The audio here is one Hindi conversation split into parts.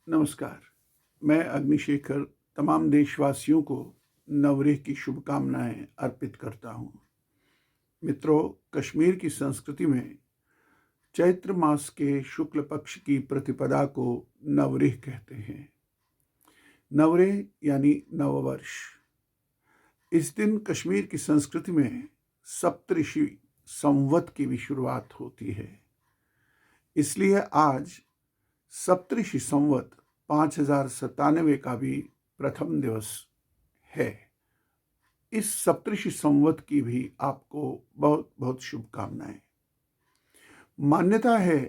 नमस्कार। मैं अग्निशेखर तमाम देशवासियों को नवरेह की शुभकामनाएं अर्पित करता हूं। मित्रों, कश्मीर की संस्कृति में चैत्र मास के शुक्ल पक्ष की प्रतिपदा को नवरेह कहते हैं। नवरेह यानी नववर्ष। इस दिन कश्मीर की संस्कृति में सप्तऋषि संवत की भी शुरुआत होती है। इसलिए आज सप्तऋषि संवत 5097 का भी प्रथम दिवस है। इस सप्तऋषि संवत की भी आपको बहुत बहुत शुभकामनाएं। मान्यता है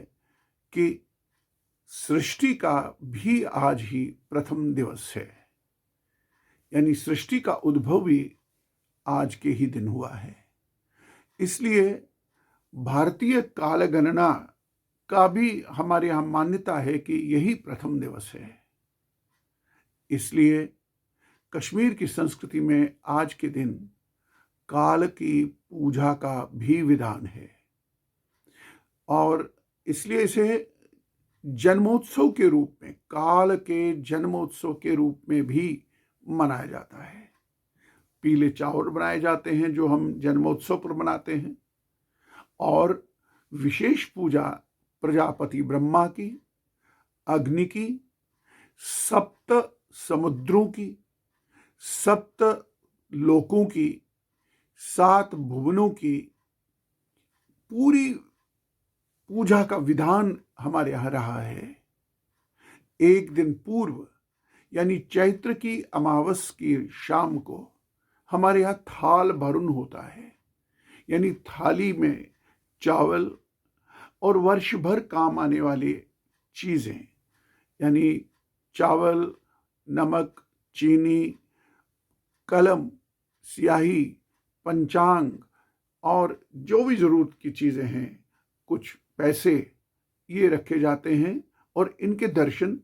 कि सृष्टि का भी आज ही प्रथम दिवस है, यानी सृष्टि का उद्भव भी आज के ही दिन हुआ है। इसलिए भारतीय कालगणना का भी हमारे यहाँ मान्यता है कि यही प्रथम दिवस है। इसलिए कश्मीर की संस्कृति में आज के दिन काल की पूजा का भी विधान है और इसलिए इसे जन्मोत्सव के रूप में, काल के जन्मोत्सव के रूप में भी मनाया जाता है। पीले चावल बनाए जाते हैं जो हम जन्मोत्सव पर मनाते हैं और विशेष पूजा प्रजापति ब्रह्मा की, अग्नि की, सप्त समुद्रों की, सप्त लोकों की, 7 भुवनों की पूरी पूजा का विधान हमारे यहाँ रहा है। एक दिन पूर्व यानी चैत्र की अमावस की शाम को हमारे यहाँ थाल भरुन होता है, यानी थाली में चावल और वर्ष भर काम आने वाली चीज़ें, यानी चावल, नमक, चीनी, कलम, स्याही, पंचांग और जो भी ज़रूरत की चीज़ें हैं, कुछ पैसे, ये रखे जाते हैं और इनके दर्शन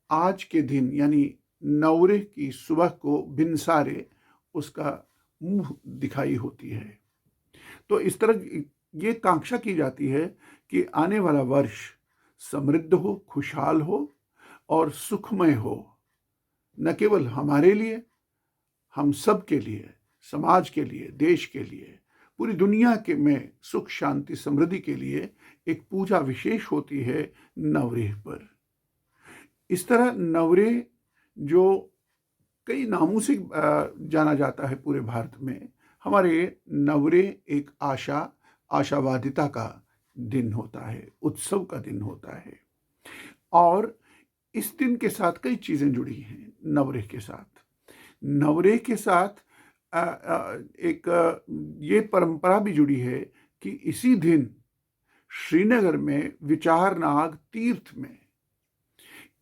आज के दिन यानी नवरेह की सुबह को भिनसारे उसका मुंह दिखाई होती है। तो इस तरह ये कांक्षा की जाती है कि आने वाला वर्ष समृद्ध हो, खुशहाल हो और सुखमय हो, न केवल हमारे लिए, हम सब के लिए, समाज के लिए, देश के लिए, पूरी दुनिया के में सुख शांति समृद्धि के लिए एक पूजा विशेष होती है नवरेह पर। इस तरह नवरेह जो कई नामों से जाना जाता है पूरे भारत में, हमारे नवरेह एक आशावादिता का दिन होता है, उत्सव का दिन होता है और इस दिन के साथ कई चीज़ें जुड़ी हैं। नवरेह के साथ एक ये परंपरा भी जुड़ी है कि इसी दिन श्रीनगर में विचारनाग तीर्थ में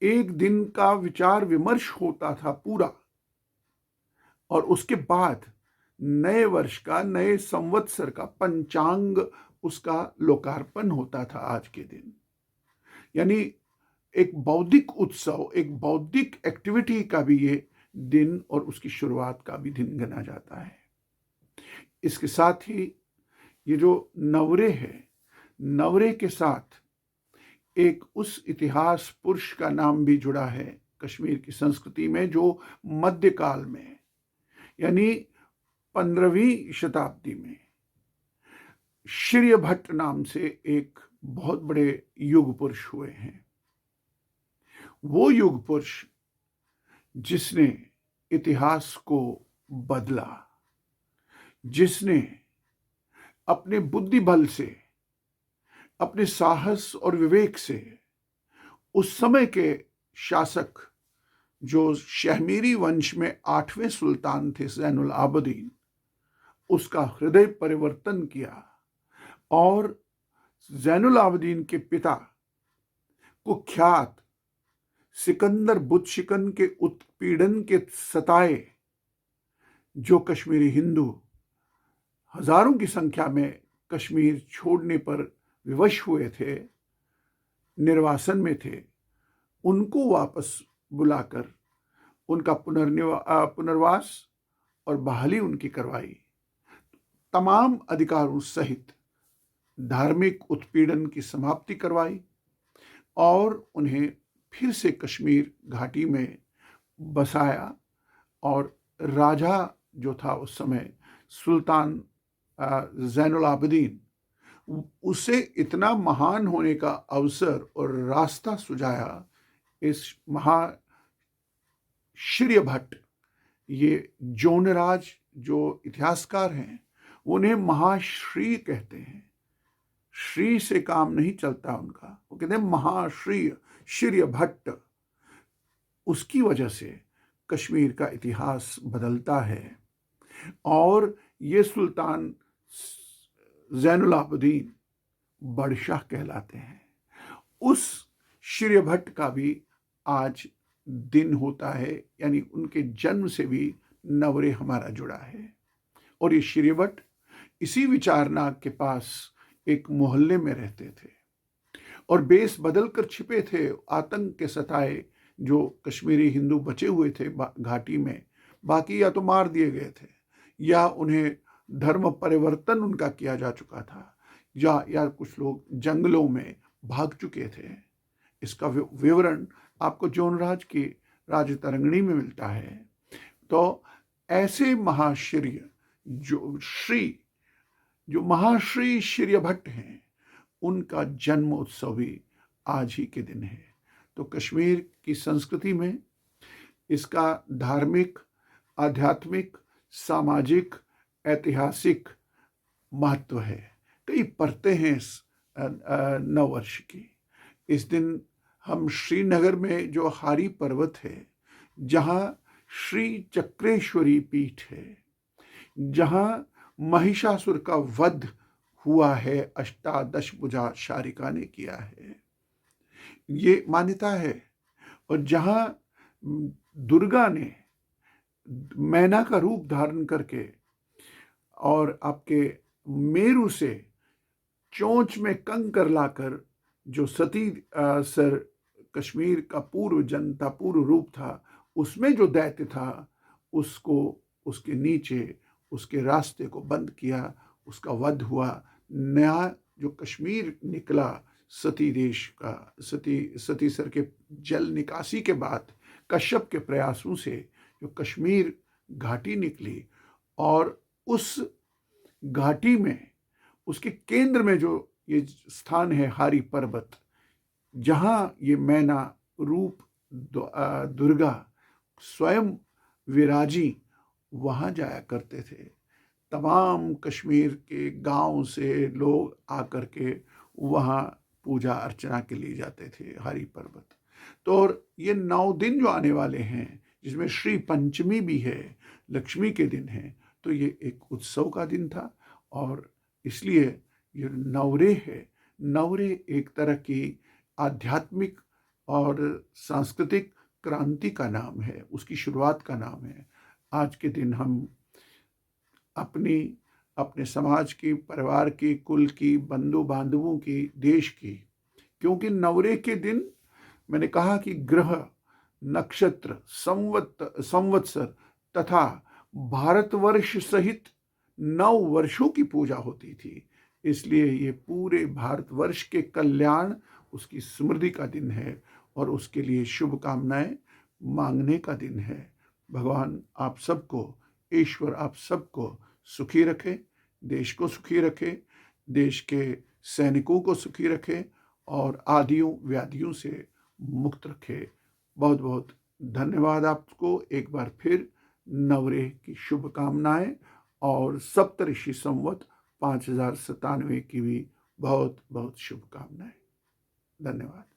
एक दिन का विचार विमर्श होता था पूरा और उसके बाद नए वर्ष का, नए संवत्सर का पंचांग उसका लोकार्पण होता था आज के दिन। यानी एक बौद्धिक उत्सव, एक बौद्धिक एक्टिविटी का भी ये दिन और उसकी शुरुआत का भी दिन गिना जाता है। इसके साथ ही ये जो नवरेह है, नवरेह के साथ एक उस इतिहास पुरुष का नाम भी जुड़ा है कश्मीर की संस्कृति में जो मध्यकाल में यानी 15वीं शताब्दी में श्रीय भट्ट नाम से एक बहुत बड़े युग पुरुष हुए हैं। वो युग पुरुष जिसने इतिहास को बदला, जिसने अपने बुद्धि बल से, अपने साहस और विवेक से उस समय के शासक जो शहमीरी वंश में 8वें सुल्तान थे ज़ैनुल आबदीन, उसका हृदय परिवर्तन किया और ज़ैनुल आबदीन के पिता कुख्यात सिकंदर बुतशिकन के उत्पीड़न के सताए जो कश्मीरी हिंदू हजारों की संख्या में कश्मीर छोड़ने पर विवश हुए थे, निर्वासन में थे, उनको वापस बुलाकर उनका पुनर्वास और बहाली उनकी करवाई। तमाम अधिकारों सहित धार्मिक उत्पीड़न की समाप्ति करवाई और उन्हें फिर से कश्मीर घाटी में बसाया और राजा जो था उस समय सुल्तान ज़ैनुल आबिदीन, उसे इतना महान होने का अवसर और रास्ता सुझाया। इस महाश्र्य भट्ट, ये जोनराज जो इतिहासकार हैं, उन्हें महाश्री कहते हैं। श्री से काम नहीं चलता उनका, वो कहते हैं महाश्री श्र्य भट्ट। उसकी वजह से कश्मीर का इतिहास बदलता है। और ये सुल्तान ज़ैनुल आबिदीन बड़शाह कहलाते हैं। उस श्र्य भट्ट का भी आज दिन होता है, यानी उनके जन्म से भी नवरे हमारा जुड़ा है। और ये श्र्य भट्ट इसी विचारनाग के पास एक मोहल्ले में रहते थे और बेस बदल कर छिपे थे। आतंक के सताए जो कश्मीरी हिंदू बचे हुए थे घाटी में, बाकी या तो मार दिए गए थे या उन्हें धर्म परिवर्तन उनका किया जा चुका था, या कुछ लोग जंगलों में भाग चुके थे। इसका विवरण आपको जोनराज की राजतरंगिणी में मिलता है। तो ऐसे महाश्री जो महाश्री श्र्य भट्ट हैं, उनका जन्म उत्सव भी आज ही के दिन है। तो कश्मीर की संस्कृति में इसका धार्मिक, आध्यात्मिक, सामाजिक, ऐतिहासिक महत्व है। कई परतें हैं इस नववर्ष की। इस दिन हम श्रीनगर में जो हारी पर्वत है, जहाँ श्री चक्रेश्वरी पीठ है, जहाँ महिषासुर का वध हुआ है, अष्टादश भुजा शारिका ने किया है, ये मान्यता है। और जहाँ दुर्गा ने मैना का रूप धारण करके और आपके मेरु से चोंच में कंकर लाकर, जो सती सर कश्मीर का पूर्व जन्म था, पूर्व रूप था, उसमें जो दैत्य था, उसको उसके नीचे उसके रास्ते को बंद किया, उसका वध हुआ। नया जो कश्मीर निकला सती देश का, सती सर के जल निकासी के बाद कश्यप के प्रयासों से जो कश्मीर घाटी निकली, और उस घाटी में उसके केंद्र में जो ये स्थान है हारी पर्वत, जहाँ ये मैना रूप दुर्गा स्वयं विराजी, वहाँ जाया करते थे। तमाम कश्मीर के गांव से लोग आकर के वहाँ पूजा अर्चना के लिए जाते थे हारी पर्वत। तो और ये 9 दिन जो आने वाले हैं, जिसमें श्री पंचमी भी है, लक्ष्मी के दिन है, तो ये एक उत्सव का दिन था। और इसलिए ये नवरे है। नवरे एक तरह की आध्यात्मिक और सांस्कृतिक क्रांति का नाम है, उसकी शुरुआत का नाम है। आज के दिन हम अपने समाज की, परिवार की, कुल की, बंधु बांधवों की, देश की, क्योंकि नवरे के दिन मैंने कहा कि ग्रह, नक्षत्र, संवत्सर तथा भारतवर्ष सहित 9 वर्षों की पूजा होती थी। इसलिए ये पूरे भारतवर्ष के कल्याण, उसकी समृद्धि का दिन है और उसके लिए शुभकामनाएं मांगने का दिन है। भगवान आप सबको, ईश्वर आप सबको सुखी रखे, देश को सुखी रखे, देश के सैनिकों को सुखी रखे और आदियों व्याधियों से मुक्त रखे। बहुत बहुत धन्यवाद आपको एक बार फिर। नवरे की शुभकामनाएं और सप्तऋषि संवत 5097 की भी बहुत बहुत शुभकामनाएं। धन्यवाद।